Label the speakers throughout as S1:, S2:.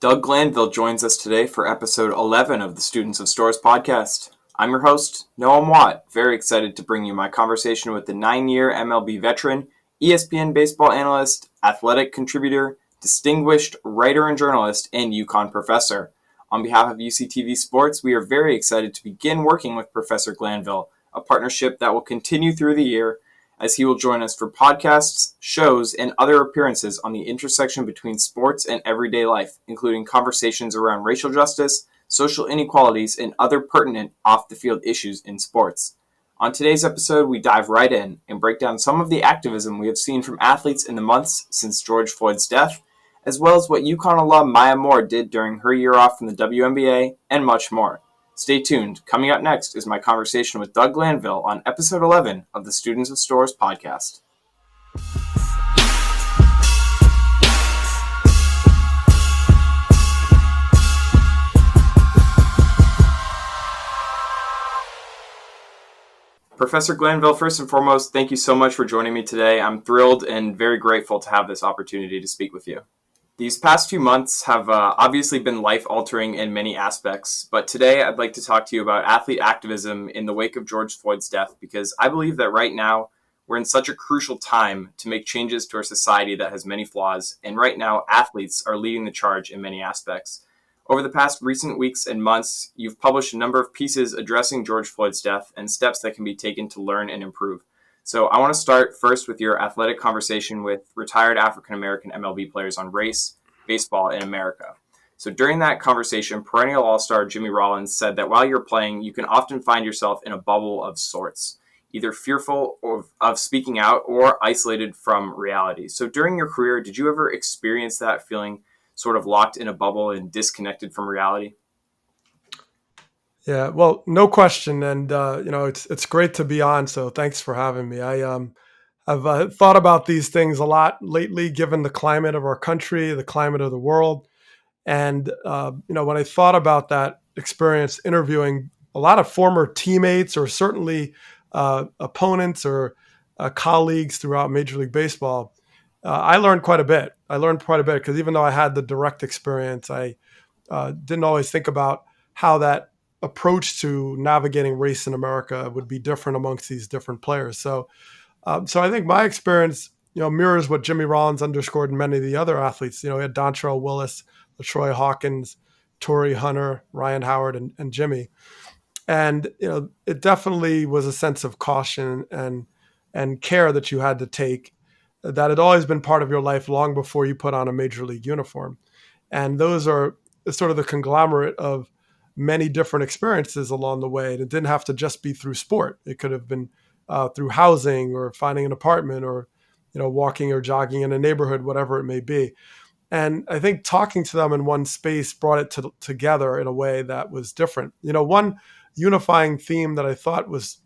S1: Doug Glanville joins us today for episode 11 of the Students of Storrs podcast. I'm your host, Noam. Very excited to bring you my conversation with the 9-year MLB veteran, ESPN baseball analyst, athletic contributor, distinguished writer and journalist, and UConn professor. On behalf of UCTV Sports, we are very excited to begin working with Professor Glanville, a partnership that will continue through the year as he will join us for podcasts, shows, and other appearances on the intersection between sports and everyday life, including conversations around racial justice, social inequalities, and other pertinent off-the-field issues in sports. On today's episode, we dive right in and break down some of the activism we have seen from athletes in the months since George Floyd's death, as well as what UConn alum Maya Moore did during her year off from the WNBA, and much more. Stay tuned. Coming up next is my conversation with Doug Glanville on episode 11 of the Students of Storrs podcast. Professor Glanville, first and foremost, thank you so much for joining me today. I'm thrilled and very grateful to have this opportunity to speak with you. These past few months have obviously been life-altering in many aspects, but today I'd like to talk to you about athlete activism in the wake of George Floyd's death, because I believe that right now we're in such a crucial time to make changes to our society that has many flaws, and right now athletes are leading the charge in many aspects. Over the past recent weeks and months, you've published a number of pieces addressing George Floyd's death and steps that can be taken to learn and improve. So I want to start first with your athletic conversation with retired African-American MLB players on race, baseball, in America. So during that conversation, perennial all-star Jimmy Rollins said that while you're playing, you can often find yourself in a bubble of sorts, either fearful of speaking out or isolated from reality. So during your career, did you ever experience that feeling sort of locked in a bubble and disconnected from reality?
S2: Yeah, well, no question, and it's great to be on. So thanks for having me. I've thought about these things a lot lately, given the climate of our country, the climate of the world, and when I thought about that experience interviewing a lot of former teammates or certainly opponents or colleagues throughout Major League Baseball, I learned quite a bit. Because even though I had the direct experience, I didn't always think about how that approach to navigating race in America would be different amongst these different players. So I think my experience, mirrors what Jimmy Rollins underscored in many of the other athletes. He had Dontrelle Willis, LaTroy Hawkins, Torrey Hunter, Ryan Howard, and Jimmy. And it definitely was a sense of caution and care that you had to take that had always been part of your life long before you put on a major league uniform. And those are sort of the conglomerate of many different experiences along the way. And it didn't have to just be through sport. It could have been through housing or finding an apartment or, walking or jogging in a neighborhood, whatever it may be. And I think talking to them in one space brought it together in a way that was different. One unifying theme that I thought was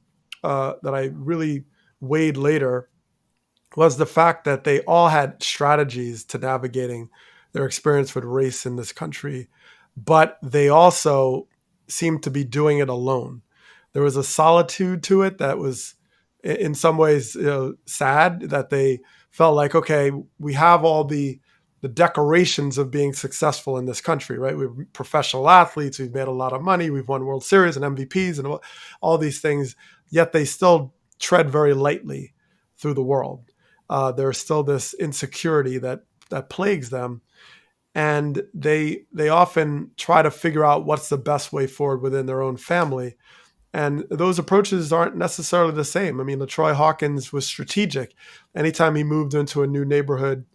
S2: that I really weighed later was the fact that they all had strategies to navigating their experience with race in this country, but they also seemed to be doing it alone. There was a solitude to it that was in some ways sad, that they felt like, okay, we have all the decorations of being successful in this country, right? We're professional athletes, we've made a lot of money, we've won World Series and MVPs and all these things, yet they still tread very lightly through the world. There's still this insecurity that plagues them. And they often try to figure out what's the best way forward within their own family. And those approaches aren't necessarily the same. I mean, LaTroy Hawkins was strategic. Anytime he moved into a new neighborhood,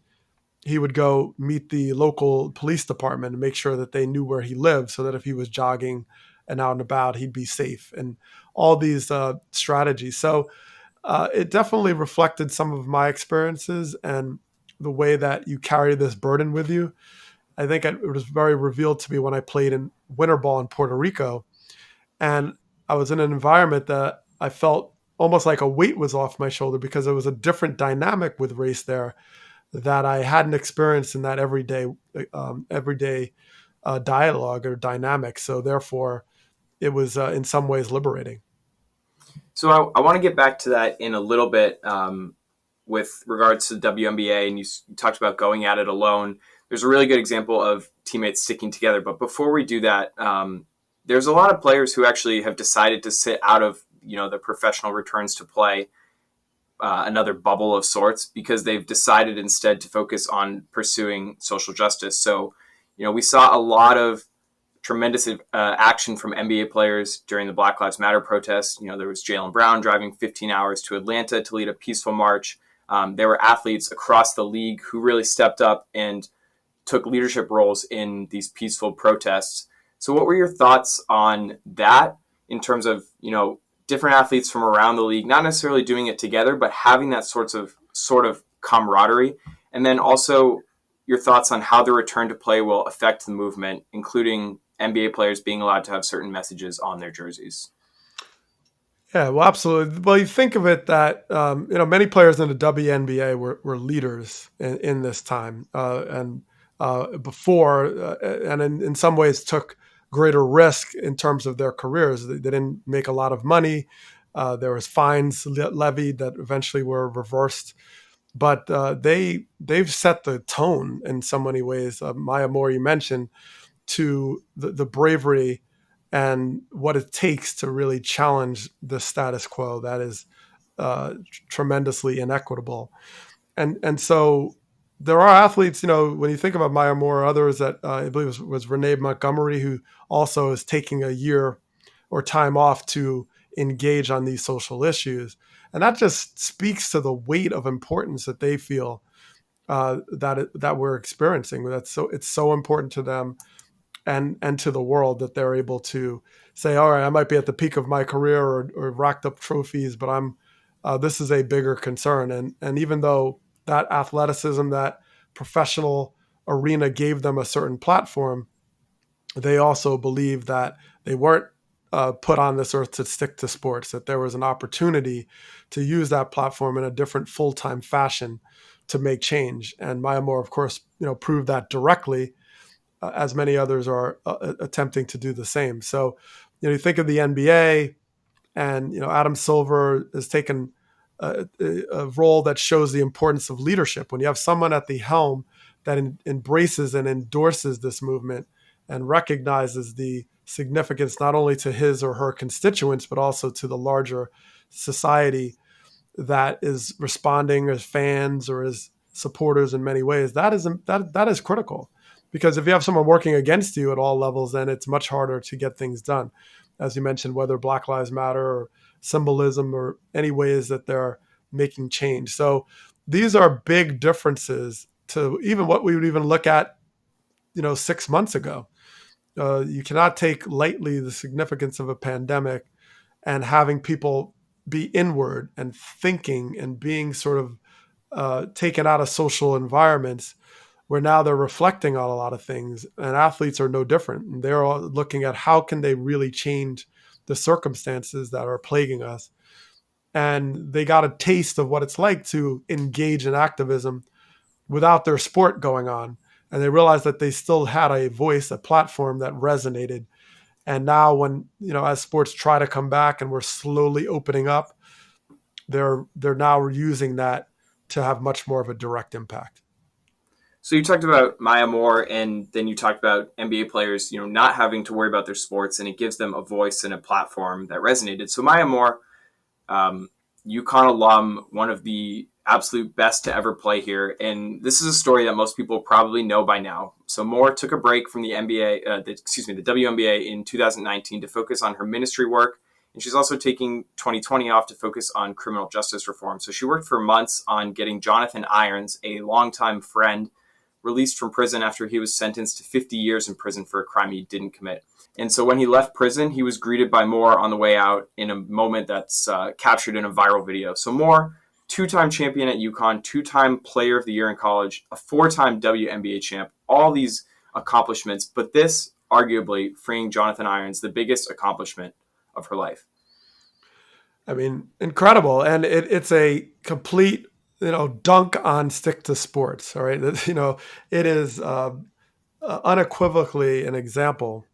S2: he would go meet the local police department and make sure that they knew where he lived so that if he was jogging and out and about, he'd be safe. And all these strategies. So it definitely reflected some of my experiences and the way that you carry this burden with you. I think it was very revealed to me when I played in winter ball in Puerto Rico. And I was in an environment that I felt almost like a weight was off my shoulder because there was a different dynamic with race there that I hadn't experienced in that everyday dialogue or dynamic. So therefore, it was in some ways liberating.
S1: So I want to get back to that in a little bit with regards to WNBA, and you talked about going at it alone. there's a really good example of teammates sticking together. But before we do that, there's a lot of players who actually have decided to sit out of the professional returns to play, another bubble of sorts, because they've decided instead to focus on pursuing social justice. So, we saw a lot of tremendous action from NBA players during the Black Lives Matter protests. There was Jaylen Brown driving 15 hours to Atlanta to lead a peaceful march. There were athletes across the league who really stepped up and took leadership roles in these peaceful protests. So what were your thoughts on that in terms of, different athletes from around the league, not necessarily doing it together, but having that sort of camaraderie? And then also your thoughts on how the return to play will affect the movement, including NBA players being allowed to have certain messages on their jerseys.
S2: Yeah, well, absolutely. Well, you think of it that many players in the WNBA were leaders in this time, and before, and in some ways took greater risk in terms of their careers. They didn't make a lot of money. There was fines levied that eventually were reversed, but they've set the tone in so many ways. Maya Moore, you mentioned, to the bravery and what it takes to really challenge the status quo that is tremendously inequitable. And so there are athletes, when you think about Maya Moore or others, that I believe was Renee Montgomery, who also is taking a year or time off to engage on these social issues. And that just speaks to the weight of importance that they feel that we're experiencing. It's so important to them and to the world that they're able to say, all right, I might be at the peak of my career or racked up trophies, but this is a bigger concern. And even though that athleticism, that professional arena gave them a certain platform, they also believe that they weren't put on this earth to stick to sports, that there was an opportunity to use that platform in a different full-time fashion to make change. And Maya Moore, of course, proved that directly, as many others are attempting to do the same. So, you think of the NBA, and Adam Silver has taken a role that shows the importance of leadership. When you have someone at the helm that embraces and endorses this movement and recognizes the significance not only to his or her constituents, but also to the larger society that is responding as fans or as supporters in many ways, that is critical. Because if you have someone working against you at all levels, then it's much harder to get things done. As you mentioned, whether Black Lives Matter or symbolism or any ways that they're making change. So these are big differences to even what we would even look at, 6 months ago. You cannot take lightly the significance of a pandemic and having people be inward and thinking and being sort of taken out of social environments where now they're reflecting on a lot of things, and athletes are no different. And they're all looking at how can they really change the circumstances that are plaguing us. And they got a taste of what it's like to engage in activism without their sport going on. And they realized that they still had a voice, a platform that resonated. And now when, as sports try to come back and we're slowly opening up, they're now using that to have much more of a direct impact.
S1: So you talked about Maya Moore, and then you talked about NBA players, not having to worry about their sports, and it gives them a voice and a platform that resonated. So Maya Moore, UConn alum, one of the absolute best to ever play here, and this is a story that most people probably know by now. So Moore took a break from the the WNBA in 2019 to focus on her ministry work, and she's also taking 2020 off to focus on criminal justice reform. So she worked for months on getting Jonathan Irons, a longtime friend, released from prison after he was sentenced to 50 years in prison for a crime he didn't commit. And so when he left prison, he was greeted by Moore on the way out in a moment that's captured in a viral video. So Moore, two-time champion at UConn, two-time player of the year in college, a four-time WNBA champ, all these accomplishments, but this, arguably, freeing Jonathan Irons, the biggest accomplishment of her life.
S2: I mean, incredible. And it's a complete dunk on stick to sports. All right. It is unequivocally an example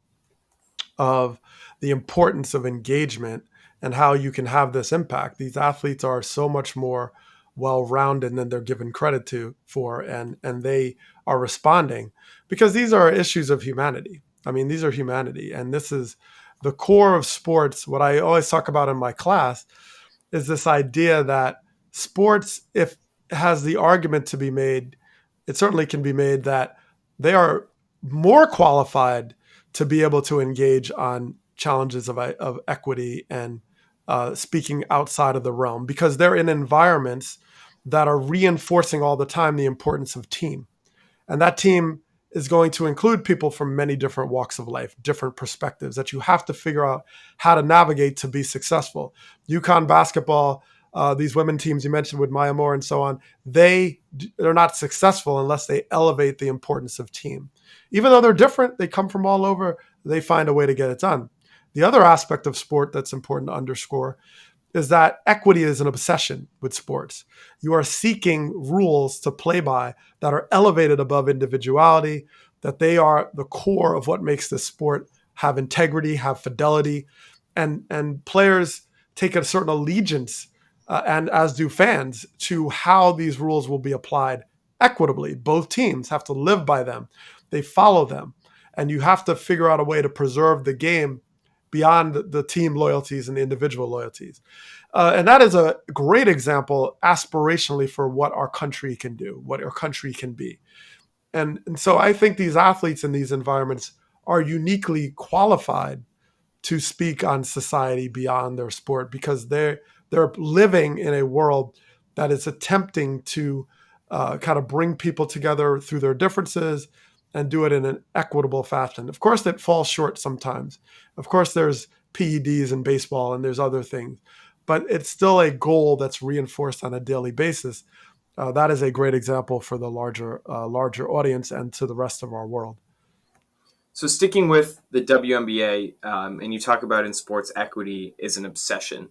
S2: of the importance of engagement and how you can have this impact. These athletes are so much more well-rounded than they're given credit for, and they are responding because these are issues of humanity. I mean, these are humanity, and this is the core of sports. What I always talk about in my class is this idea that sports, if it has the argument to be made, it certainly can be made that they are more qualified to be able to engage on challenges of equity and speaking outside of the realm because they're in environments that are reinforcing all the time the importance of team. And that team is going to include people from many different walks of life, different perspectives that you have to figure out how to navigate to be successful. UConn basketball, these women teams you mentioned with Maya Moore and so on, they're not successful unless they elevate the importance of team. Even though they're different, they come from all over, they find a way to get it done. The other aspect of sport that's important to underscore is that equity is an obsession with sports. You are seeking rules to play by that are elevated above individuality, that they are the core of what makes this sport have integrity, have fidelity, and players take a certain allegiance, and as do fans, to how these rules will be applied equitably. Both teams have to live by them. They follow them. And you have to figure out a way to preserve the game beyond the team loyalties and the individual loyalties. And that is a great example aspirationally for what our country can do, what our country can be. And so I think these athletes in these environments are uniquely qualified to speak on society beyond their sport because they're living in a world that is attempting to kind of bring people together through their differences and do it in an equitable fashion. Of course, it falls short sometimes. Of course, there's PEDs in baseball and there's other things, but it's still a goal that's reinforced on a daily basis. That is a great example for the larger audience and to the rest of our world.
S1: So sticking with the WNBA, and you talk about in sports equity is an obsession.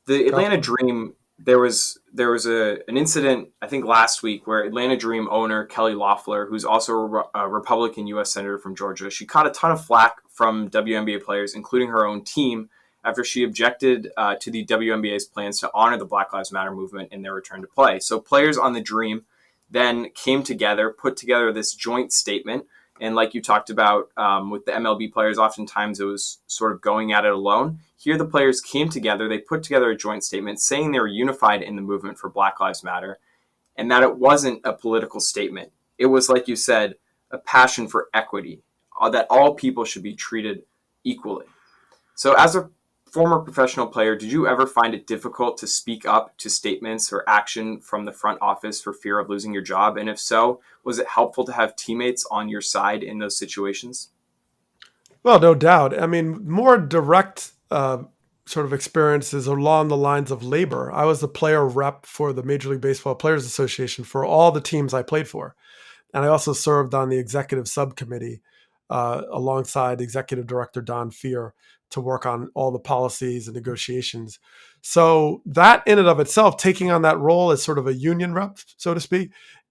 S1: The Atlanta Dream, there was an incident, I think last week, where Atlanta Dream owner Kelly Loeffler, who's also a Republican U.S. Senator from Georgia, she caught a ton of flack from WNBA players, including her own team, after she objected to the WNBA's plans to honor the Black Lives Matter movement in their return to play. So players on the Dream then came together, put together this joint statement. And like you talked about with the MLB players, oftentimes it was sort of going at it alone. Here the players came together. They put together a joint statement saying they were unified in the movement for Black Lives Matter and that it wasn't a political statement. It was, like you said, a passion for equity, that all people should be treated equally. So as a former professional player, did you ever find it difficult to speak up to statements or action from the front office for fear of losing your job? And if so, was it helpful to have teammates on your side in those situations?
S2: Well, no doubt. I mean, more direct sort of experiences along the lines of labor. I was the player rep for the Major League Baseball Players Association for all the teams I played for. And I also served on the executive subcommittee alongside Executive Director Don Fear to work on all the policies and negotiations. So that in and of itself, taking on that role as sort of a union rep, so to speak,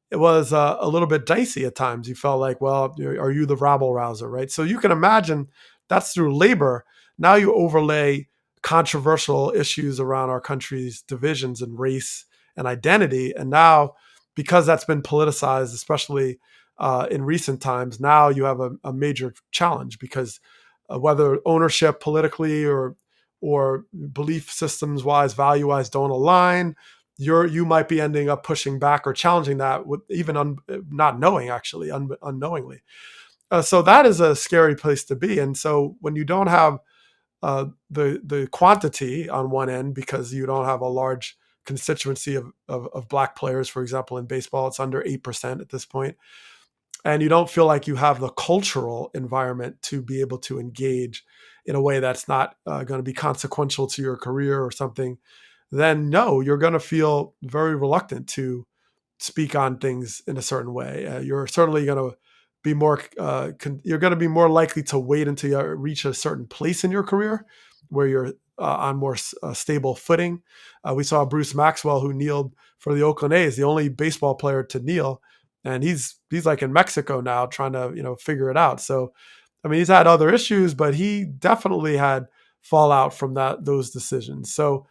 S2: it was a little bit dicey at times. You felt like, well, are you the rabble rouser, right? So you can imagine that's through labor. Now you overlay controversial issues around our country's divisions and race and identity. And now, because that's been politicized, especially in recent times, now you have a major challenge because whether ownership politically or belief systems wise, value wise don't align, you might be ending up pushing back or challenging that with even not knowing actually unknowingly. So that is a scary place to be. And so when you don't have the quantity on one end because you don't have a large constituency of black players, for example, in baseball, it's under 8% at this point, and you don't feel like you have the cultural environment to be able to engage in a way that's not going to be consequential to your career or something, then no, you're going to feel very reluctant to speak on things in a certain way. You're certainly going to be more, you're going to be more likely to wait until you reach a certain place in your career where you're on more stable footing. We saw Bruce Maxwell, who kneeled for the Oakland A's, the only baseball player to kneel, and he's like in Mexico now trying to figure it out. So, I mean, he's had other issues, but he definitely had fallout from those decisions. So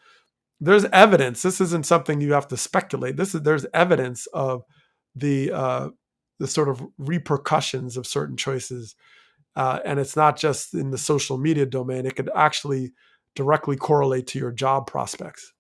S2: there's evidence. This isn't something you have to speculate. There's evidence of the sort of repercussions of certain choices, and it's not just in the social media domain. It could actually directly correlate to your job prospects.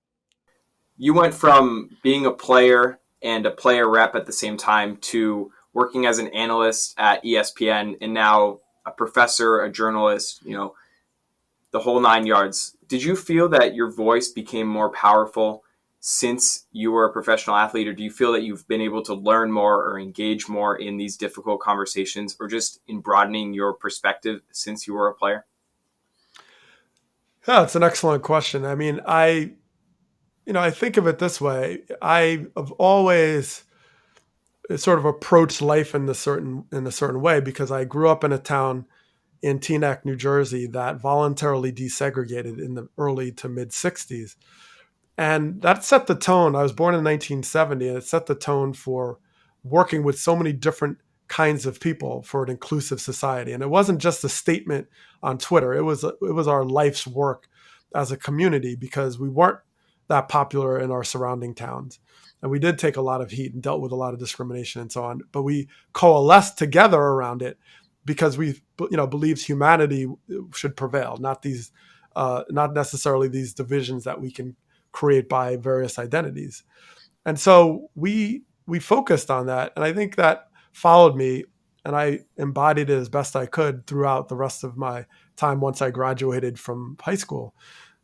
S1: You went from being a player and a player rep at the same time to working as an analyst at ESPN and now a professor, a journalist, the whole nine yards. Did you feel that your voice became more powerful since you were a professional athlete, or do you feel that you've been able to learn more or engage more in these difficult conversations, or just in broadening your perspective since you were a player?
S2: Yeah, it's an excellent question. I mean, I think of it this way. I have always sort of approached life in a certain way because I grew up in a town in Teaneck, New Jersey, that voluntarily desegregated in the early to mid '60s. And that set the tone. I was born in 1970, and it set the tone for working with so many different kinds of people for an inclusive society. And it wasn't just a statement on Twitter. It was our life's work as a community because we weren't that popular in our surrounding towns. And we did take a lot of heat and dealt with a lot of discrimination and so on. But we coalesced together around it because we believed humanity should prevail, not necessarily these divisions that we can create by various identities. And so we focused on that, and I think that followed me, and I embodied it as best I could throughout the rest of my time once I graduated from high school.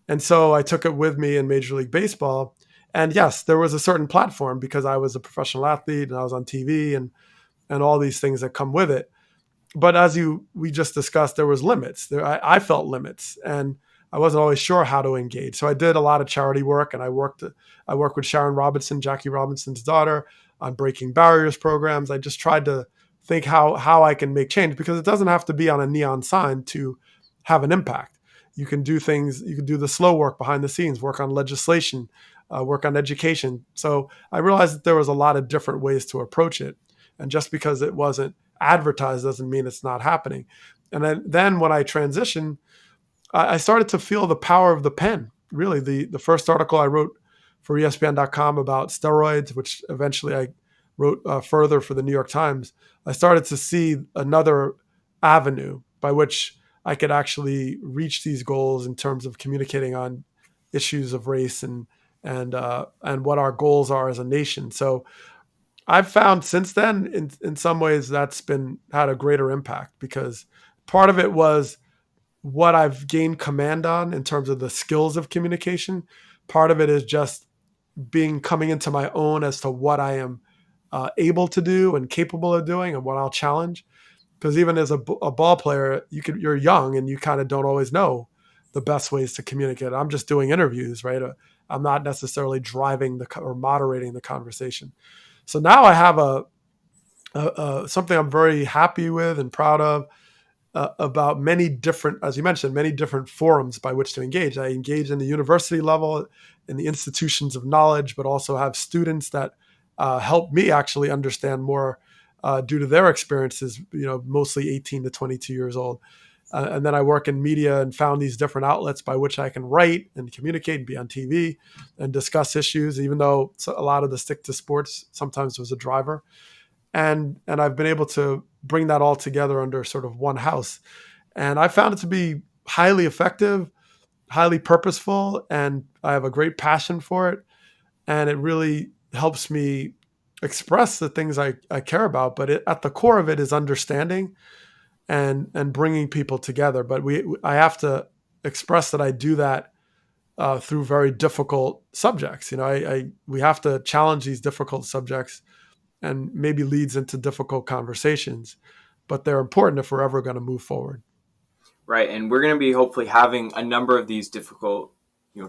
S2: And so I took it with me in Major League Baseball. And yes, there was a certain platform because I was a professional athlete and I was on TV and all these things that come with it. But as we just discussed, there was limits. I felt limits, and I wasn't always sure how to engage. So I did a lot of charity work, and I worked with Sharon Robinson, Jackie Robinson's daughter, on breaking barriers programs. I just tried to think how I can make change, because it doesn't have to be on a neon sign to have an impact. You can do things. You can do the slow work behind the scenes, work on legislation, work on education. So I realized that there was a lot of different ways to approach it, and just because it wasn't advertised doesn't mean it's not happening. And then when I transitioned, I started to feel the power of the pen. Really, the first article I wrote for ESPN.com about steroids, which eventually I wrote further for the New York Times, I started to see another avenue by which I could actually reach these goals in terms of communicating on issues of race and what our goals are as a nation. So I've found since then, in some ways, that's been had a greater impact because part of it was what I've gained command on in terms of the skills of communication. Part of it is just coming into my own as to what I am able to do and capable of doing and what I'll challenge. Because even as a ball player, you're young and you kind of don't always know the best ways to communicate. I'm just doing interviews, right? I'm not necessarily driving or moderating the conversation. So now I have something I'm very happy with and proud of, about many different, as you mentioned, many different forums by which to engage. I engage in the university level, in the institutions of knowledge, but also have students that help me actually understand more due to their experiences, mostly 18 to 22 years old. And then I work in media and found these different outlets by which I can write and communicate and be on TV and discuss issues, even though a lot of the stick to sports sometimes was a driver. And I've been able to bring that all together under sort of one house. And I found it to be highly effective, highly purposeful, and I have a great passion for it. And it really helps me express the things I care about. But at the core of it is understanding and bringing people together. But I have to express that I do that through very difficult subjects. We have to challenge these difficult subjects, and maybe leads into difficult conversations, but they're important if we're ever going to move forward.
S1: Right. And we're going to be hopefully having a number of these difficult,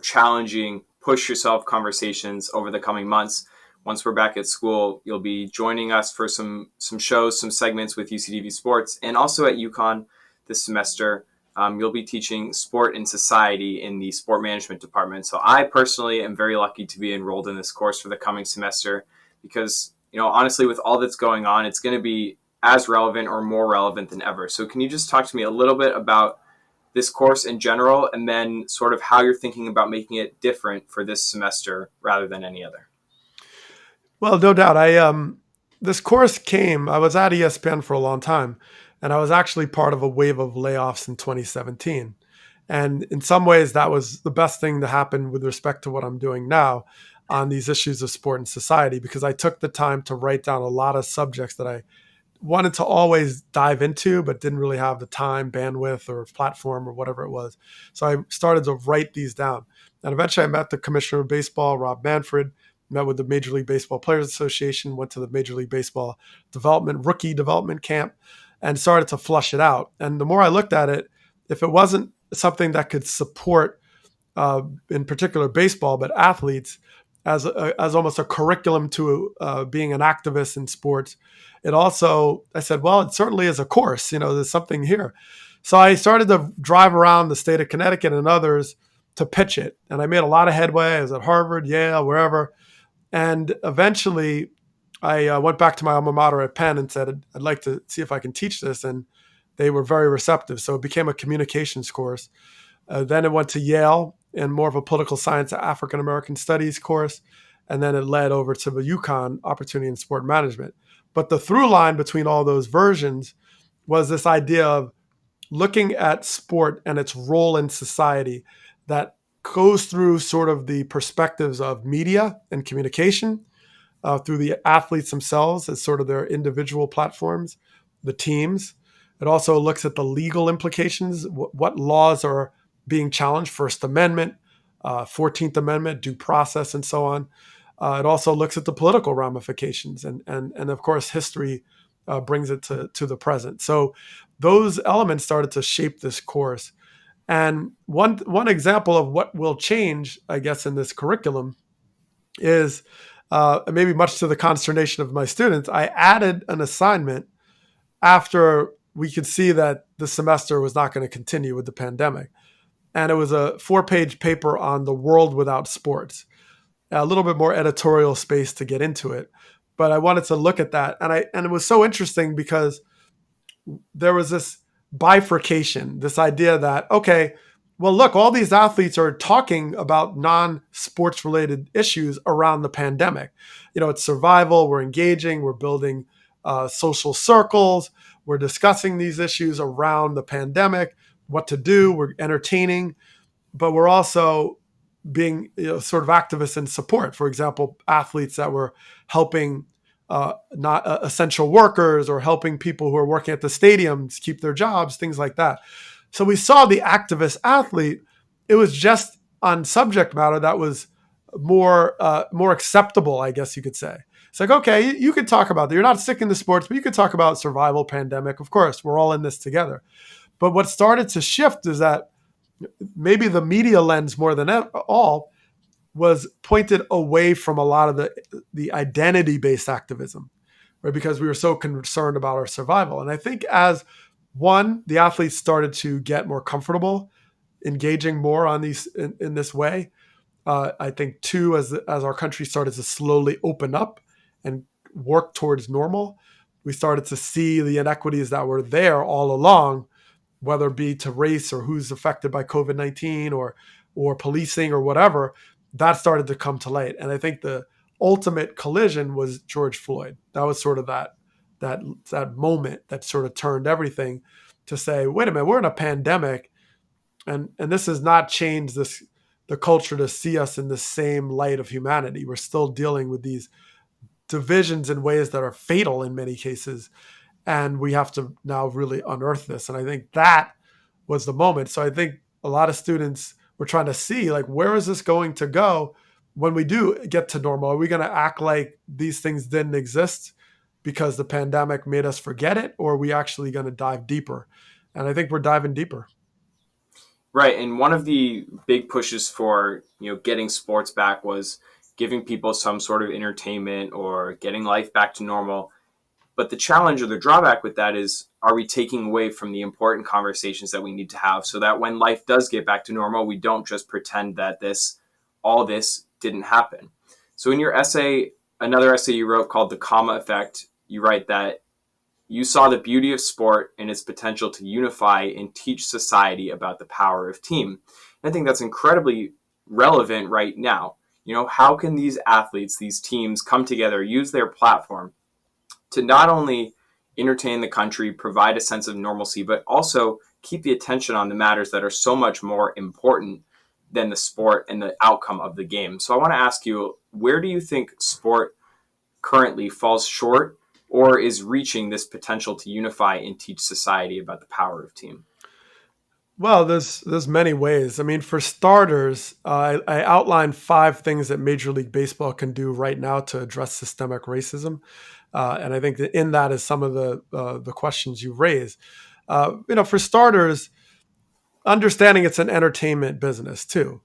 S1: challenging, push yourself conversations over the coming months. Once we're back at school, you'll be joining us for some shows, some segments with UCTV Sports, and also at UConn this semester. You'll be teaching sport and society in the sport management department. So I personally am very lucky to be enrolled in this course for the coming semester because, honestly, with all that's going on, it's going to be as relevant or more relevant than ever. So can you just talk to me a little bit about this course in general, and then sort of how you're thinking about making it different for this semester rather than any other.
S2: Well, no doubt. I This course came. I was at ESPN for a long time, and I was actually part of a wave of layoffs in 2017. And in some ways, that was the best thing to happen with respect to what I'm doing now on these issues of sport and society, because I took the time to write down a lot of subjects that I wanted to always dive into, but didn't really have the time, bandwidth, or platform or whatever it was. So I started to write these down. And eventually I met the commissioner of baseball, Rob Manfred, met with the Major League Baseball Players Association, went to the Major League Baseball rookie development camp, and started to flush it out. And the more I looked at it, if it wasn't something that could support, in particular baseball, but athletes as almost a curriculum to being an activist in sports, it also, I said, well, it certainly is a course. There's something here. So I started to drive around the state of Connecticut and others to pitch it. And I made a lot of headway. I was at Harvard, Yale, wherever. And eventually I went back to my alma mater at Penn and said, I'd like to see if I can teach this. And they were very receptive. So it became a communications course. Then it went to Yale and more of a political science, African American studies course. And then it led over to the UConn Opportunity in Sport Management. But the through line between all those versions was this idea of looking at sport and its role in society that goes through sort of the perspectives of media and communication, through the athletes themselves as sort of their individual platforms, the teams. It also looks at the legal implications, what laws are being challenged, First Amendment, 14th Amendment, due process, and so on. It also looks at the political ramifications, and of course, history brings it to the present. So those elements started to shape this course. And one example of what will change, I guess, in this curriculum is, maybe much to the consternation of my students, I added an assignment after we could see that the semester was not going to continue with the pandemic. And it was a 4-page paper on the world without sports, a little bit more editorial space to get into it. But I wanted to look at that. And it was so interesting because there was this bifurcation, this idea that, okay, well, look, all these athletes are talking about non-sports related issues around the pandemic. It's survival. We're engaging. We're building social circles. We're discussing these issues around the pandemic, what to do. We're entertaining, but we're also being sort of activists in support. For example, athletes that were helping not essential workers, or helping people who are working at the stadiums keep their jobs, things like that. So we saw the activist athlete. It was just on subject matter that was more acceptable, I guess you could say. It's like, okay, you could talk about that. You're not sticking to sports, but you could talk about survival, pandemic. Of course, we're all in this together. But what started to shift is that maybe the media lens more than all was pointed away from a lot of the identity-based activism, right? Because we were so concerned about our survival. And I think as one, the athletes started to get more comfortable engaging more on these in this way. I think two, as our country started to slowly open up and work towards normal, we started to see the inequities that were there all along, whether it be to race or who's affected by COVID-19 or policing or whatever. That started to come to light. And I think the ultimate collision was George Floyd. That was sort of that moment that sort of turned everything to say, wait a minute, we're in a pandemic, and this has not changed the culture to see us in the same light of humanity. We're still dealing with these divisions in ways that are fatal in many cases. And we have to now really unearth this. And I think that was the moment. So I think a lot of students were trying to see, like, where is this going to go when we do get to normal? Are we going to act like these things didn't exist because the pandemic made us forget it? Or are we actually going to dive deeper? And I think we're diving deeper.
S1: Right. And one of the big pushes for, getting sports back was giving people some sort of entertainment or getting life back to normal. But the challenge or the drawback with that is, are we taking away from the important conversations that we need to have so that when life does get back to normal, we don't just pretend that all this didn't happen? So in your essay, another essay you wrote called The Comma Effect, you write that You saw the beauty of sport and its potential to unify and teach society about the power of team. And I think that's incredibly relevant right now. How can these athletes, these teams come together, use their platform to not only entertain the country, provide a sense of normalcy, but also keep the attention on the matters that are so much more important than the sport and the outcome of the game. So I want to ask you, where do you think sport currently falls short or is reaching this potential to unify and teach society about the power of team?
S2: Well, there's many ways. I mean, for starters, I outlined 5 things that Major League Baseball can do right now to address systemic racism, and I think that in that is some of the questions you raise. For starters, understanding it's an entertainment business too,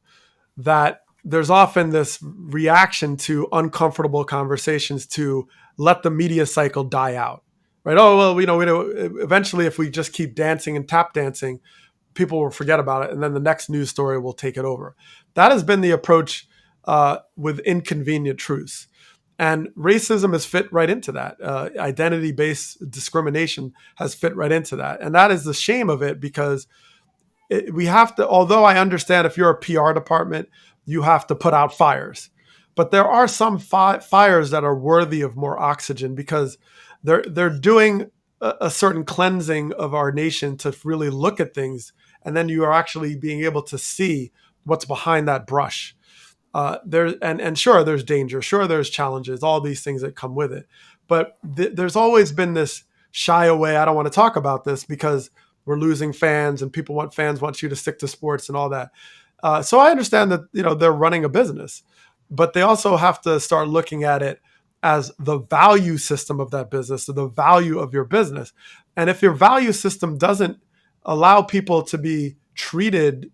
S2: that there's often this reaction to uncomfortable conversations to let the media cycle die out, right? Oh well, eventually if we just keep dancing and tap dancing, people will forget about it, and then the next news story will take it over. That has been the approach with inconvenient truths. And racism has fit right into that. Identity-based discrimination has fit right into that. And that is the shame of it, because we have to, although I understand if you're a PR department, you have to put out fires. But there are some fires that are worthy of more oxygen, because they're doing a certain cleansing of our nation to really look at things, and then you are actually being able to see what's behind that brush. Sure, there's danger, sure, there's challenges, all these things that come with it. But there's always been this shy away. I don't want to talk about this because we're losing fans, and fans want you to stick to sports and all that. So I understand that they're running a business, but they also have to start looking at it as the value system of that business, or the value of your business. And if your value system doesn't allow people to be treated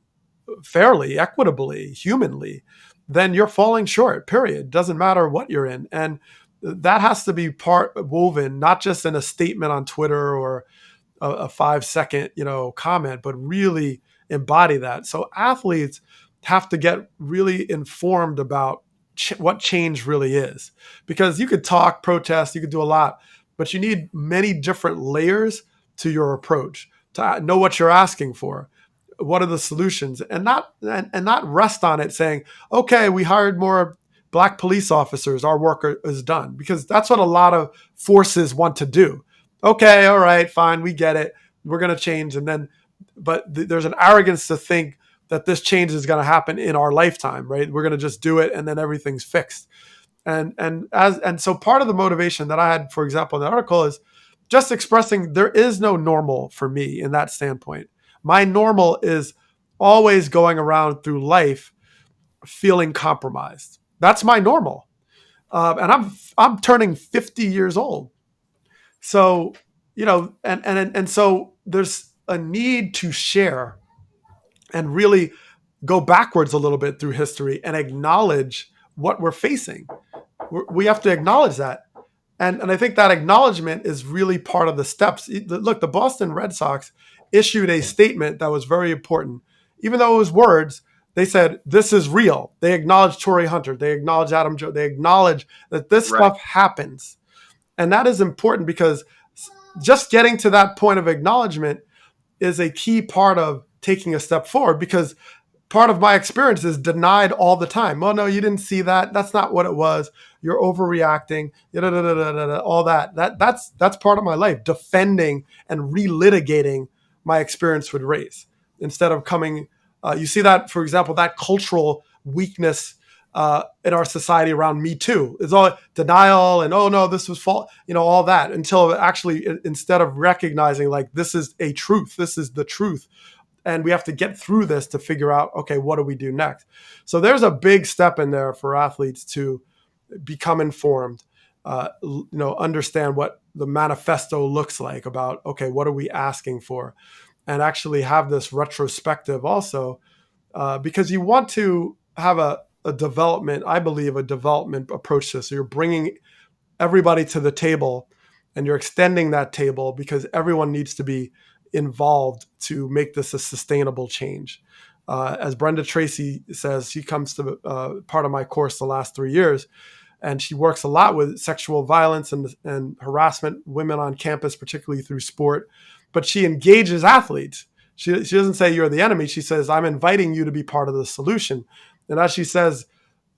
S2: fairly, equitably, humanly, then you're falling short, period. Doesn't matter what you're in. And that has to be woven, not just in a statement on Twitter or a 5-second, comment, but really embody that. So athletes have to get really informed about what change really is, because you could talk, protest, you could do a lot, but you need many different layers to your approach to know what you're asking for. What are the solutions, and not rest on it saying, okay, we hired more Black police officers, our work is done, because that's what a lot of forces want to do. Okay, all right, fine, we get it, we're going to change, but there's an arrogance to think that this change is going to happen in our lifetime, right? We're going to just do it and then everything's fixed. And so part of the motivation that I had, for example, in the article, is just expressing there is no normal for me in that standpoint. My normal is always going around through life feeling compromised. That's my normal, and I'm turning 50 years old. So and so there's a need to share and really go backwards a little bit through history and acknowledge what we're facing. We have to acknowledge that. And I think that acknowledgement is really part of the steps. Look, the Boston Red Sox issued a statement that was very important. Even though it was words, they said, this is real. They acknowledged Torrey Hunter. They acknowledged Adam Jones. They acknowledge that this stuff happens. And that is important, because just getting to that point of acknowledgement is a key part of taking a step forward, because part of my experience is denied all the time. Well, no, you didn't see that. That's not what it was. You're overreacting. All that. That's part of my life, defending and relitigating my experience with race instead of coming. You see that, for example, that cultural weakness in our society around Me Too. It's all denial and, oh no, this was false, all that, until actually, instead of recognizing like, this is a truth, this is the truth. And we have to get through this to figure out, okay, what do we do next? So there's a big step in there for athletes to become informed, understand what the manifesto looks like about, okay, what are we asking for? And actually have this retrospective also, because you want to have a development, I believe, a development approach to this. So you're bringing everybody to the table and you're extending that table, because everyone needs to be involved to make this a sustainable change. As Brenda Tracy says, she comes to part of my course the last 3 years. and she works a lot with sexual violence and harassment women on campus, particularly through sport. But she engages athletes. She doesn't say you're the enemy. She says, I'm inviting you to be part of the solution. And as she says,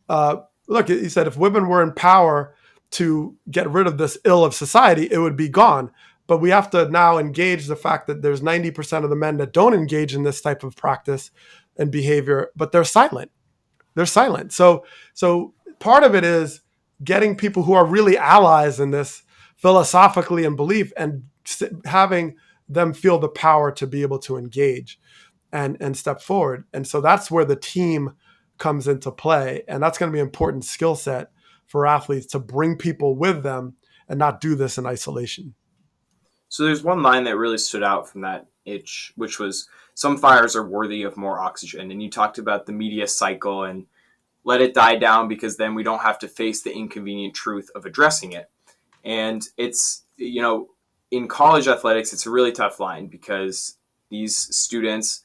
S2: look, he said, if women were in power to get rid of this ill of society, it would be gone. But we have to now engage the fact that there's 90% of the men that don't engage in this type of practice and behavior, but they're silent. They're silent. So part of it is getting people who are really allies in this philosophically and belief, and having them feel the power to be able to engage and step forward. And so that's where the team comes into play. And that's going to be an important skill set for athletes, to bring people with them and not do this in isolation.
S1: So there's one line that really stood out from that itch, which was, some fires are worthy of more oxygen. And you talked about the media cycle and let it die down, because then we don't have to face the inconvenient truth of addressing it. And it's, in college athletics, it's a really tough line, because these students,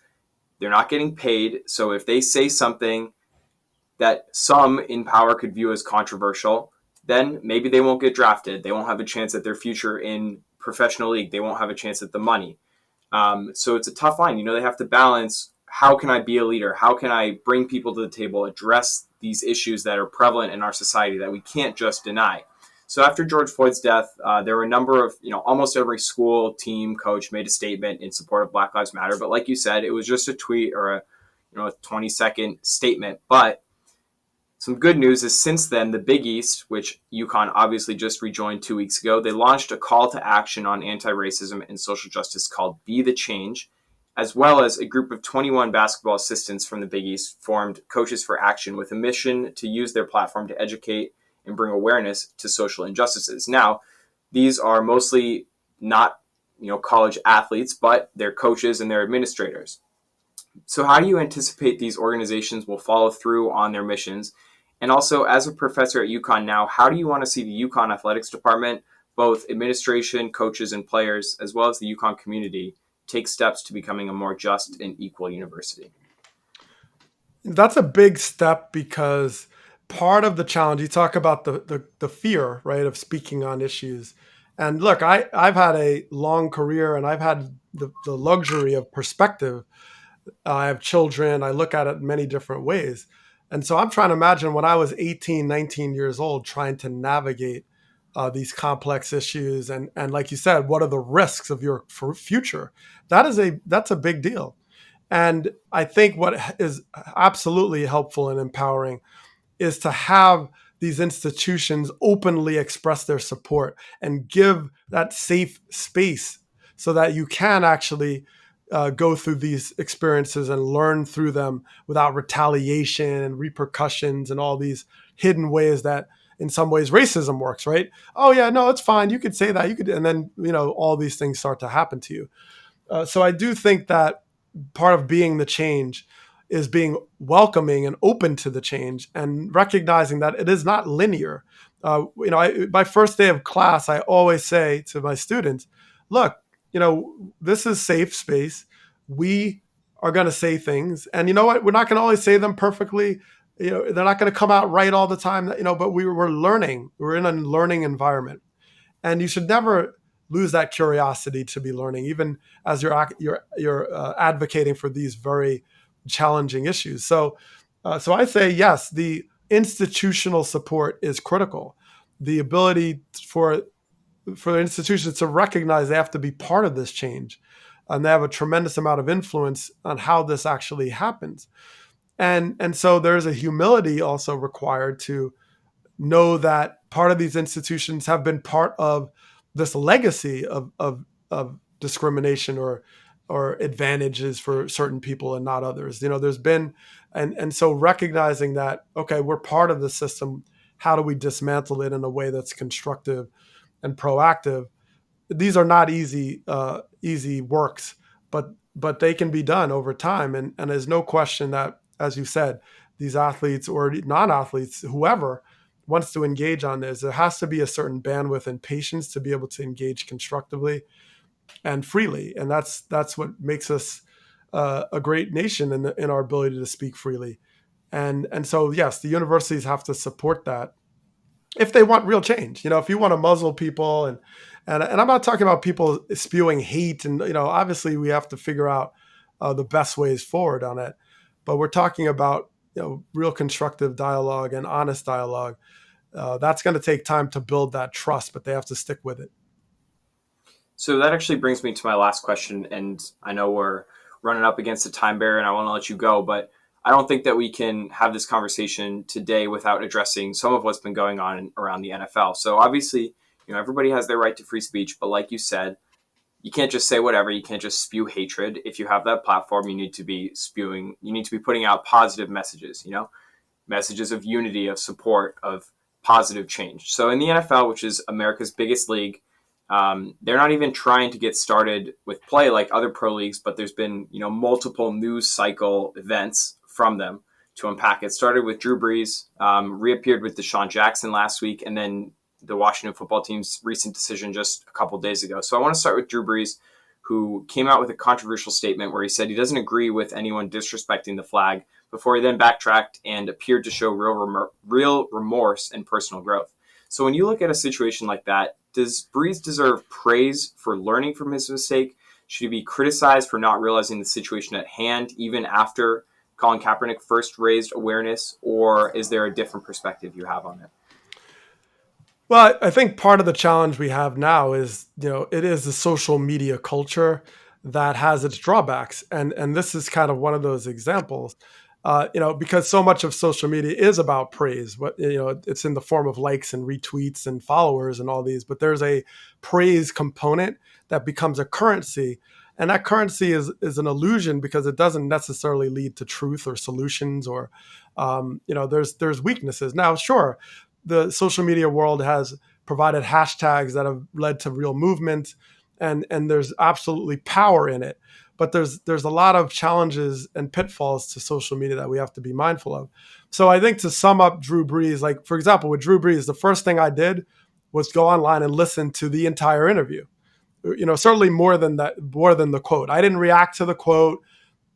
S1: they're not getting paid. So if they say something that some in power could view as controversial, then maybe they won't get drafted. They won't have a chance at their future in professional league. They won't have a chance at the money. So it's a tough line. They have to balance, how can I be a leader? How can I bring people to the table, address these issues that are prevalent in our society that we can't just deny? So after George Floyd's death, there were a number of, almost every school, team, coach made a statement in support of Black Lives Matter. But like you said, it was just a tweet or a 20-second statement. But some good news is, since then, the Big East, which UConn obviously just rejoined 2 weeks ago, they launched a call to action on anti-racism and social justice called Be the Change, as well as a group of 21 basketball assistants from the Big East formed Coaches for Action with a mission to use their platform to educate and bring awareness to social injustices. Now, these are mostly not, college athletes, but they're coaches and they're administrators. So how do you anticipate these organizations will follow through on their missions? And also, as a professor at UConn now, how do you want to see the UConn athletics department, both administration, coaches, and players, as well as the UConn community, take steps to becoming a more just and equal university?
S2: That's a big step, because part of the challenge, you talk about the fear, right, of speaking on issues. And look, I've had a long career, and I've had the luxury of perspective. I have children. I look at it in many different ways. And so I'm trying to imagine when I was 18, 19 years old, trying to navigate these complex issues. And like you said, what are the risks of your future? That's a big deal. And I think what is absolutely helpful and empowering is to have these institutions openly express their support and give that safe space, so that you can actually go through these experiences and learn through them without retaliation and repercussions and all these hidden ways that in some ways racism works, right? Oh yeah, no, it's fine. You could say that. You could, and then, all these things start to happen to you. So I do think that part of being the change is being welcoming and open to the change, and recognizing that it is not linear. My first day of class, I always say to my students, look, this is safe space. We are going to say things, and you know what? We're not going to always say them perfectly. They're not going to come out right all the time, but we're learning. We're in a learning environment, and you should never lose that curiosity to be learning, even as you're advocating for these very challenging issues. So I say, yes, the institutional support is critical. The ability for institutions to recognize they have to be part of this change, and they have a tremendous amount of influence on how this actually happens. And so there's a humility also required to know that part of these institutions have been part of this legacy of discrimination or advantages for certain people and not others. There's been, and so recognizing that, okay, we're part of the system. How do we dismantle it in a way that's constructive and proactive? These are not easy works, but they can be done over time. And there's no question that, as you said, these athletes or non-athletes, whoever wants to engage on this, there has to be a certain bandwidth and patience to be able to engage constructively and freely. And that's what makes us a great nation in our ability to speak freely. And so, yes, the universities have to support that. if they want real change. If you want to muzzle people, and I'm not talking about people spewing hate, and obviously we have to figure out the best ways forward on it, but we're talking about real constructive dialogue and honest dialogue. That's going to take time to build that trust, but they have to stick with it.
S1: So that actually brings me to my last question, and I know we're running up against the time barrier, and I want to let you go, but I don't think that we can have this conversation today without addressing some of what's been going on around the NFL. So obviously, everybody has their right to free speech, but like you said, you can't just say whatever. You can't just spew hatred. If you have that platform, you need to be putting out positive messages, messages of unity, of support, of positive change. So in the NFL, which is America's biggest league, they're not even trying to get started with play like other pro leagues, but there's been multiple news cycle events from them to unpack. It started with Drew Brees, reappeared with Deshaun Jackson last week, and then the Washington football team's recent decision just a couple days ago. So I want to start with Drew Brees, who came out with a controversial statement where he said he doesn't agree with anyone disrespecting the flag, before he then backtracked and appeared to show real remorse and personal growth. So when you look at a situation like that, does Brees deserve praise for learning from his mistake? Should he be criticized for not realizing the situation at hand, even after Colin Kaepernick first raised awareness? Or is there a different perspective you have on it?
S2: Well, I think part of the challenge we have now is, it is the social media culture that has its drawbacks. And this is kind of one of those examples, because so much of social media is about praise. It's in the form of likes and retweets and followers and all these, but there's a praise component that becomes a currency. And that currency is an illusion because it doesn't necessarily lead to truth or solutions or, there's weaknesses. Now, sure, the social media world has provided hashtags that have led to real movement, and there's absolutely power in it. But there's a lot of challenges and pitfalls to social media that we have to be mindful of. So I think to sum up Drew Brees, like for example, with Drew Brees, the first thing I did was go online and listen to the entire interview. Certainly more than the quote. I didn't react to the quote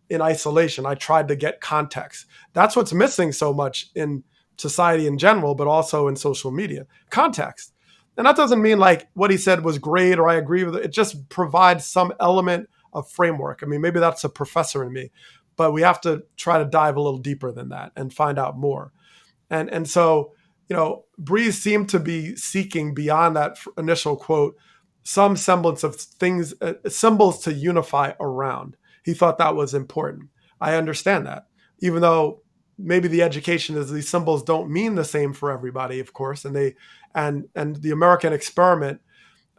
S2: in isolation. I tried to get context. That's what's missing so much in society in general, but also in social media. Context. And that doesn't mean like what he said was great or I agree with it. It just provides some element of framework. I mean, maybe that's a professor in me, but we have to try to dive a little deeper than that and find out more. And so, Brees seemed to be seeking beyond that initial quote some semblance of things, symbols to unify around. He thought that was important. I understand that, even though maybe the education is these symbols don't mean the same for everybody, of course, and the American experiment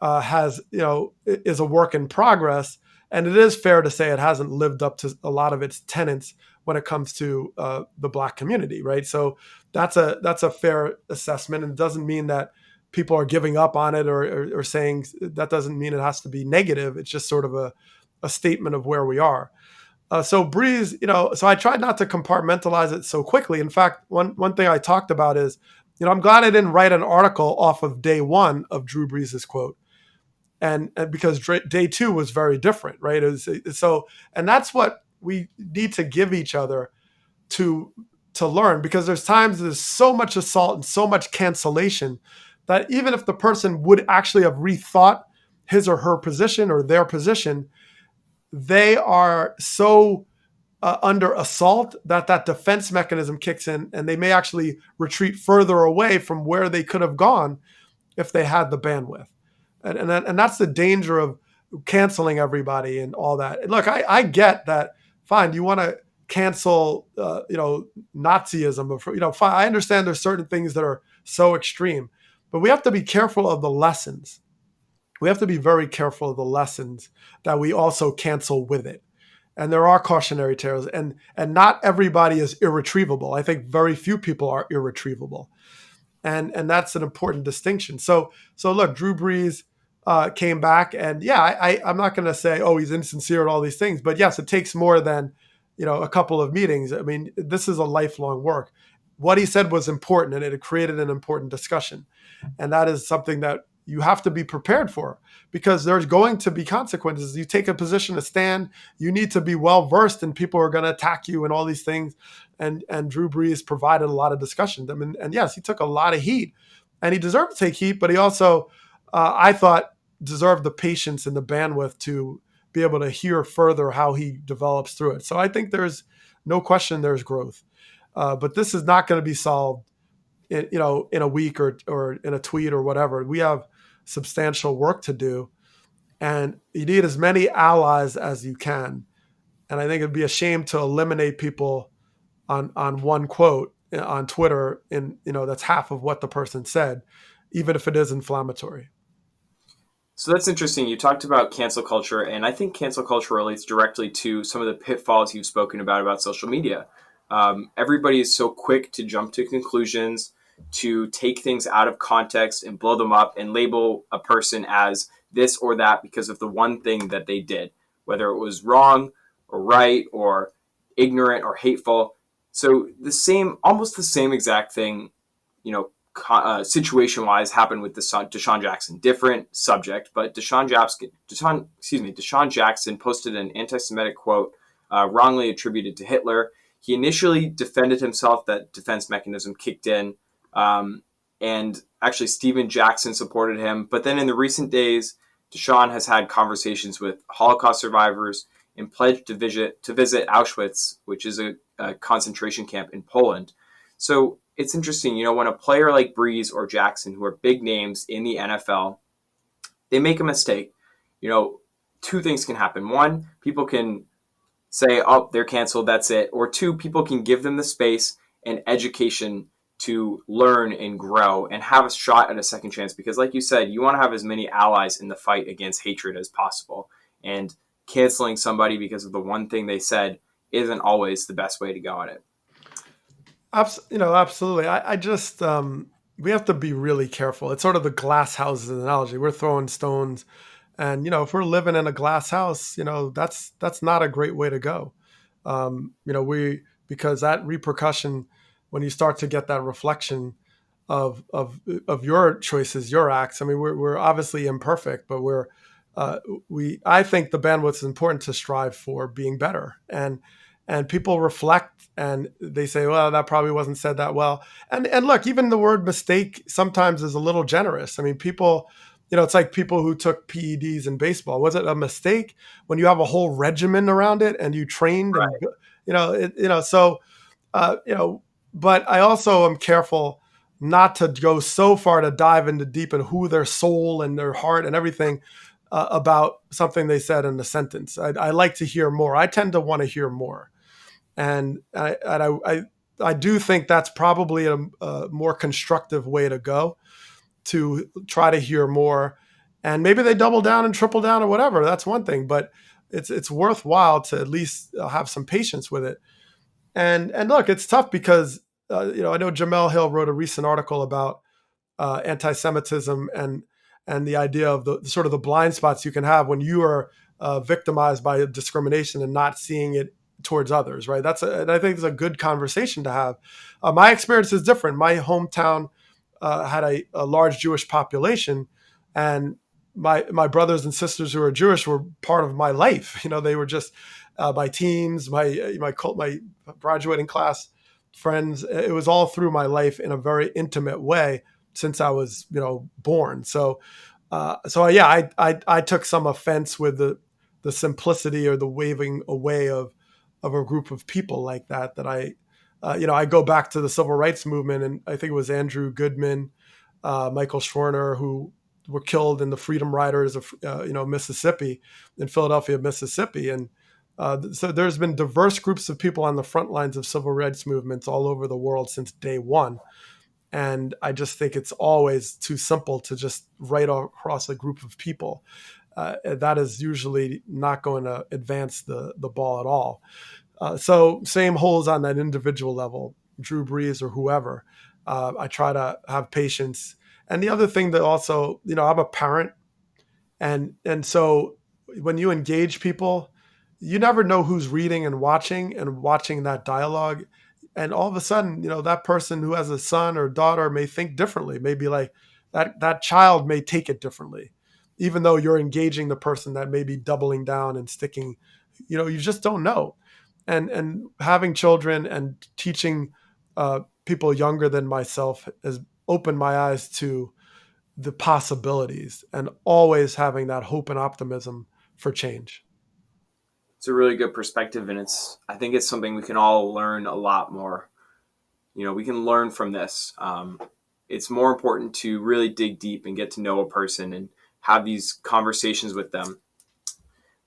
S2: is a work in progress, and it is fair to say it hasn't lived up to a lot of its tenets when it comes to the Black community, right? So that's a fair assessment, and it doesn't mean that people are giving up on it or saying that doesn't mean it has to be negative. It's just sort of a statement of where we are. So Brees, so I tried not to compartmentalize it so quickly. In fact, one thing I talked about is, I'm glad I didn't write an article off of day one of Drew Brees' quote, and because day two was very different, right? And that's what we need to give each other to learn, because there's so much assault and so much cancellation that even if the person would actually have rethought his or her position or their position, they are so under assault that defense mechanism kicks in, and they may actually retreat further away from where they could have gone if they had the bandwidth. And that's the danger of canceling everybody and all that. And look, I get that. Fine, you want to cancel, Nazism, or fine. I understand there's certain things that are so extreme, but we have to be careful of the lessons. We have to be very careful of the lessons that we also cancel with it. And there are cautionary tales, and not everybody is irretrievable. I think very few people are irretrievable. And that's an important distinction. So look, Drew Brees came back, and yeah, I'm not going to say, oh, he's insincere and all these things, but yes, it takes more than, a couple of meetings. I mean, this is a lifelong work. What he said was important, and it created an important discussion. And that is something that you have to be prepared for, because there's going to be consequences. You take a position, a stand, you need to be well versed, and people are going to attack you and all these things. And Drew Brees provided a lot of discussion. And yes, he took a lot of heat and he deserved to take heat, but he also, I thought, deserved the patience and the bandwidth to be able to hear further how he develops through it. So I think there's no question there's growth, but this is not going to be solved in a week or in a tweet or whatever. We have substantial work to do, and you need as many allies as you can. And I think it'd be a shame to eliminate people on one quote on Twitter, and that's half of what the person said, even if it is inflammatory.
S1: So that's interesting. You talked about cancel culture, and I think cancel culture relates directly to some of the pitfalls you've spoken about social media. Everybody is so quick to jump to conclusions, to take things out of context and blow them up and label a person as this or that because of the one thing that they did, whether it was wrong or right or ignorant or hateful. So almost the same exact thing, situation-wise happened with Deshaun Jackson. Different subject, but Deshaun Jackson posted an anti-Semitic quote wrongly attributed to Hitler. He initially defended himself. That defense mechanism kicked in, and actually Stephen Jackson supported him. But then in the recent days, Deshaun has had conversations with Holocaust survivors and pledged to visit Auschwitz, which is a concentration camp in Poland. So it's interesting, when a player like Breeze or Jackson, who are big names in the NFL, they make a mistake, two things can happen. One, people can say, oh, they're canceled, that's it. Or two, people can give them the space and education to learn and grow and have a shot at a second chance. Because like you said, you want to have as many allies in the fight against hatred as possible. And canceling somebody because of the one thing they said isn't always the best way to go at it.
S2: Absolutely. I just we have to be really careful. It's sort of the glass houses analogy. We're throwing stones, and if we're living in a glass house, that's not a great way to go. Because that repercussion, when you start to get that reflection of your choices, your acts. I mean, we're obviously imperfect, but I think the bandwidth is important to strive for being better, and people reflect and they say, well, that probably wasn't said that well. And look, even the word mistake sometimes is a little generous. I mean, people, it's like people who took PEDs in baseball. Was it a mistake when you have a whole regimen around it and you trained and, but I also am careful not to go so far to dive into deep in who their soul and their heart and everything about something they said in a sentence. I like to hear more. I tend to want to hear more. And I do think that's probably a more constructive way to go, to try to hear more. And maybe they double down and triple down or whatever. That's one thing, but it's worthwhile to at least have some patience with it. And look, it's tough because I know Jamel Hill wrote a recent article about anti-Semitism and the idea of the sort of the blind spots you can have when you are victimized by discrimination and not seeing it towards others, right? And I think it's a good conversation to have. My experience is different. My hometown had a large Jewish population, and my brothers and sisters who are Jewish were part of my life. They were just my teams, my graduating class friends. It was all through my life in a very intimate way since I was born. So yeah, I took some offense with the simplicity or the waving away of a group of people like that I go back to the civil rights movement, and I think it was Andrew Goodman, Michael Schwerner, who were killed in the Freedom Riders of Mississippi, in Philadelphia, Mississippi. And so there's been diverse groups of people on the front lines of civil rights movements all over the world since day one. And I just think it's always too simple to just write across a group of people. That is usually not going to advance the ball at all. So same holds on that individual level, Drew Brees or whoever. I try to have patience. And the other thing that also, I'm a parent. And so when you engage people, you never know who's reading and watching that dialogue. And all of a sudden, that person who has a son or daughter may think differently. Maybe like that child may take it differently, even though you're engaging the person that may be doubling down and sticking. You just don't know. And having children and teaching people younger than myself opened my eyes to the possibilities and always having that hope and optimism for change.
S1: It's a really good perspective, and I think it's something we can all learn a lot more. We can learn from this. It's more important to really dig deep and get to know a person and have these conversations with them.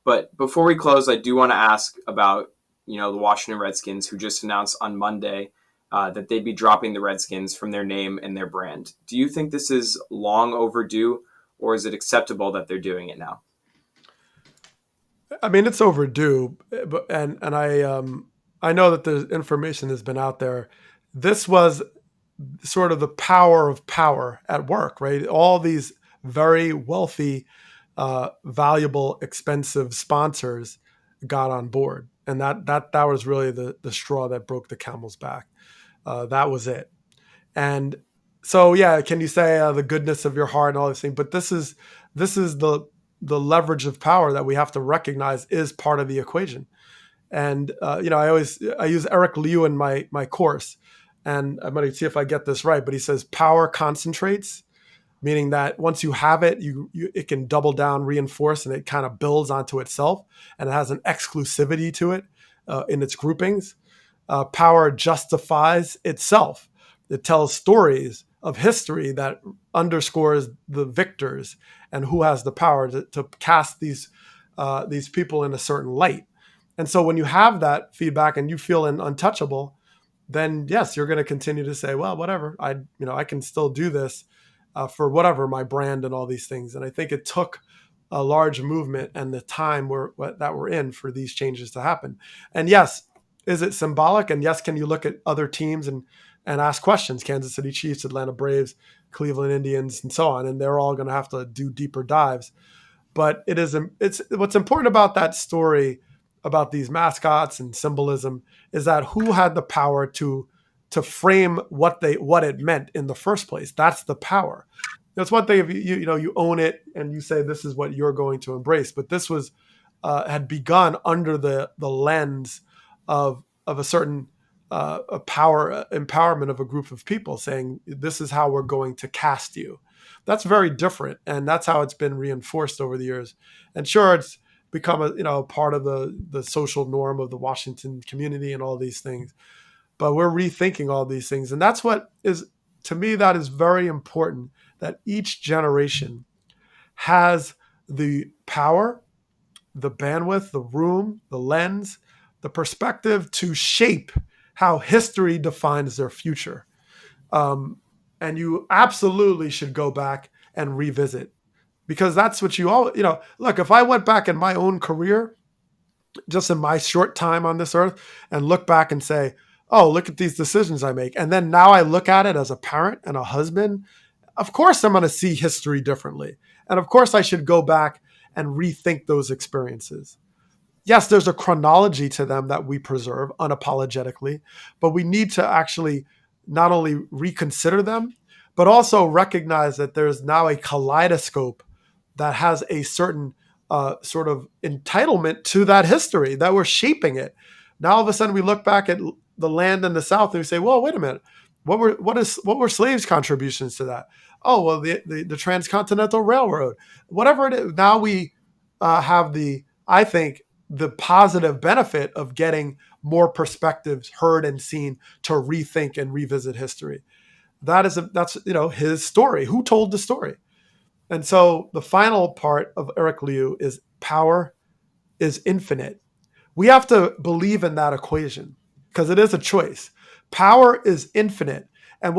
S1: But before we close, I do want to ask about, the Washington Redskins, who just announced on Monday that they'd be dropping the Redskins from their name and their brand. Do you think this is long overdue, or is it acceptable that they're doing it now?
S2: I mean, it's overdue, and I know that the information has been out there. This was sort of the power of power at work, right? All these very wealthy, valuable, expensive sponsors got on board, and that was really the straw that broke the camel's back. That was it. And so, yeah, can you say the goodness of your heart and all this thing? But this is the leverage of power that we have to recognize is part of the equation. And I use Eric Liu in my course, and I'm going to see if I get this right. But he says power concentrates, meaning that once you have it, it can double down, reinforce, and it kind of builds onto itself, and it has an exclusivity to it in its groupings. Power justifies itself. It tells stories of history that underscores the victors and who has the power to cast these people in a certain light. And so when you have that feedback and you feel untouchable, then yes, you're going to continue to say, well, whatever, I can still do this for whatever, my brand and all these things. And I think it took a large movement and the time that we're in for these changes to happen. And yes, is it symbolic? And yes, can you look at other teams and ask questions? Kansas City Chiefs, Atlanta Braves, Cleveland Indians, and so on. And they're all going to have to do deeper dives. But it's what's important about that story about these mascots and symbolism is that who had the power to frame what it meant in the first place. That's the power. That's one thing if you own it and you say this is what you're going to embrace. But this was had begun under the lens of a certain a power empowerment of a group of people saying this is how we're going to cast you. That's very different, and that's how it's been reinforced over the years. And sure, it's become a part of the social norm of the Washington community and all these things. But we're rethinking all these things, and that's what is, to me, that is very important. That each generation has the power, the bandwidth, the room, the lens, the perspective to shape how history defines their future. And you absolutely should go back and revisit, because that's what look, if I went back in my own career, just in my short time on this earth, and look back and say, oh, look at these decisions I make. And then now I look at it as a parent and a husband. Of course, I'm going to see history differently. And of course, I should go back and rethink those experiences. Yes, there's a chronology to them that we preserve unapologetically, but we need to actually not only reconsider them, but also recognize that there's now a kaleidoscope that has a certain sort of entitlement to that history, that we're shaping it. Now, all of a sudden, we look back at the land in the South and we say, well, wait a minute. What were slaves' contributions to that? Oh, well, the Transcontinental Railroad, whatever it is. Now we have I think, the positive benefit of getting more perspectives heard and seen to rethink and revisit history. That's his story. Who told the story? And so the final part of Eric Liu is power is infinite. We have to believe in that equation because it is a choice. Power is infinite. And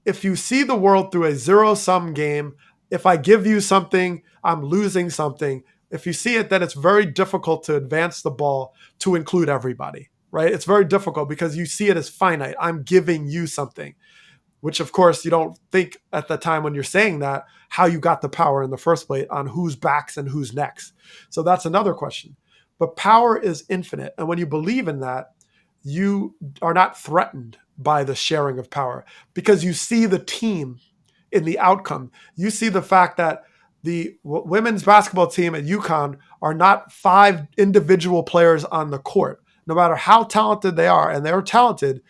S2: if you see the world through a zero-sum game, if I give you something, I'm losing something. If you see it, then it's very difficult to advance the ball to include everybody, right? It's very difficult because you see it as finite. I'm giving you something, which of course you don't think at the time when you're saying that, how you got the power in the first place, on whose backs and who's next. So that's another question. But power is infinite. And when you believe in that, you are not threatened by the sharing of power because you see the team in the outcome. You see the fact that the women's basketball team at UConn are not 5 individual players on the court. No matter how talented they are, and they're talented,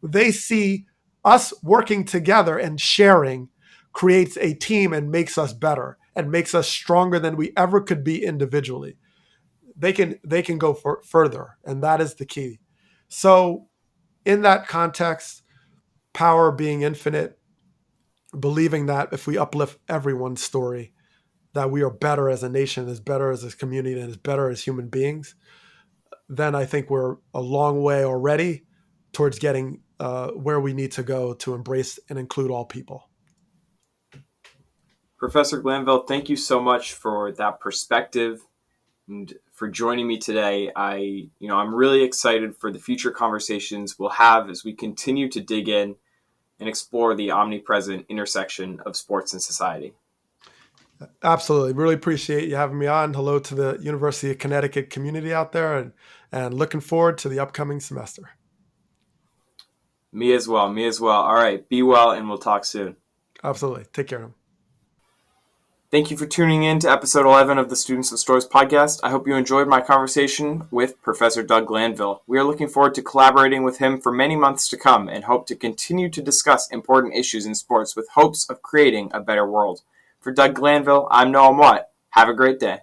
S2: they see us working together and sharing creates a team and makes us better and makes us stronger than we ever could be individually. They can go further, and that is the key. So in that context, power being infinite, believing that if we uplift everyone's story, that we are better as a nation, as better as a community, and as better as human beings, then I think we're a long way already towards getting where we need to go to embrace and include all people.
S1: Professor Glanville, thank you so much for that perspective and for joining me today. I'm really excited for the future conversations we'll have as we continue to dig in and explore the omnipresent intersection of sports and society.
S2: Absolutely. Really appreciate you having me on. Hello to the University of Connecticut community out there, and looking forward to the upcoming semester.
S1: Me as well. Me as well. All right. Be well, and we'll talk soon.
S2: Absolutely. Take care of them.
S1: Thank you for tuning in to episode 11 of the Students of Storrs podcast. I hope you enjoyed my conversation with Professor Doug Glanville. We are looking forward to collaborating with him for many months to come and hope to continue to discuss important issues in sports with hopes of creating a better world. For Doug Glanville, I'm Noam. Have a great day.